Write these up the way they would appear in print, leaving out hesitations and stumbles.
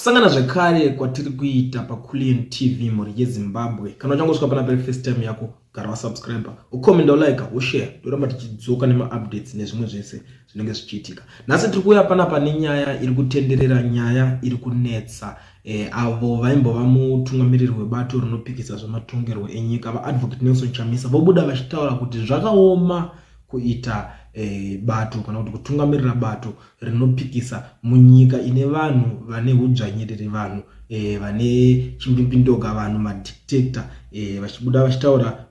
kusangana zvekare kwatiri kuita paKulian TV mhuri yeZimbabwe. Kana uchangosvika pana first time yako, gara wasubscribe, ukomenda, ulike, ushare, toramba tichidzoka nema-updates nezvimwe zvese zvinenge zvichiitika. Nhasi tiri kuuya panapa nenyaya iri kutenderera, nyaya iri kunetsa avo vaimbova mutungamiriri webato rinopikisa zvematongerwo enyika, vaAdvocate Nelson Chamisa vobuda vachitaura kuti zvakaoma kuita bato kana kuti kutungamirira bato rinopikisa munyika ine vanhu vane hudzvanyiriri, vanhu vane chimbimbindoga, vanhu madictator, vachibuda vachitaura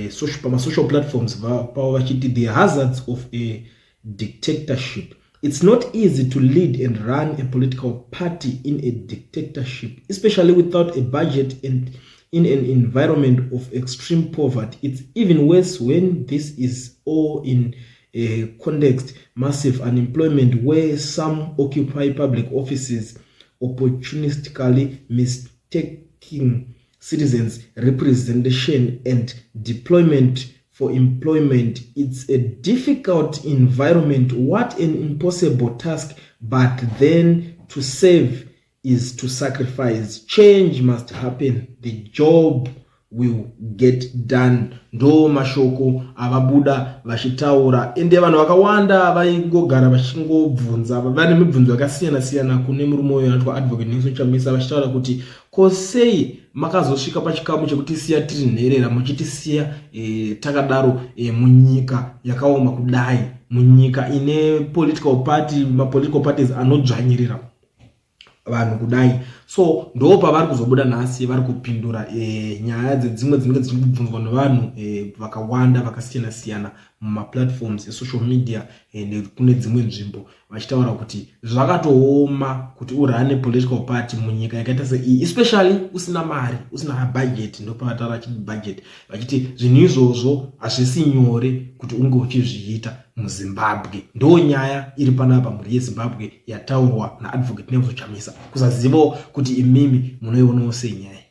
social platforms pavo vachiti the hazards of a dictatorship. It's not easy to lead and run a political party in a dictatorship, especially without a budget and in an environment of extreme poverty. It's even worse when this is all in a context massive unemployment where some occupy public offices opportunistically mistaking citizens' representation and deployment for employment. It's a difficult environment. What an impossible task, but then to save is to sacrifice. Change must happen. The job will get done. Ndo mashoko avabuda vachitaura, ende vanhu vakawanda vaingogara vachingobvunza, vane mibvunzo yakasiyana siyana kune murume uyu anotwa Advocate Nelson Chamisa, vachitaura kuti kosei makazosvika pachikamu chekuti siya tiri nherera, muchitisiya takadaro munyika yakaoma kudai, munyika ine political parties anodzvanyirira vanhu kudai. So ndo pavari kuzobuda nhasi vari kupindura nyaya dzedzimwe dzinenge dzichibvunzwa nevanhu vakawanda vakasiyana siyana mumaplatforms esocial media nekune dzimwe nzvimbo, vachitaura kuti zvakatooma kuti urane political party munyika yakaita sei, especially usina mari, usina budget. Ndo pavataura chiti budget, vachiti zvinhu izvozvo hazvisi nyore kuti unge uchizviita muZimbabwe. Ndo nyaya iri panapa mhuri yeZimbabwe yataurwa naAdvocate Nelson Chamisa, kusazivawo kuti imimi munoionawo sei nyaya.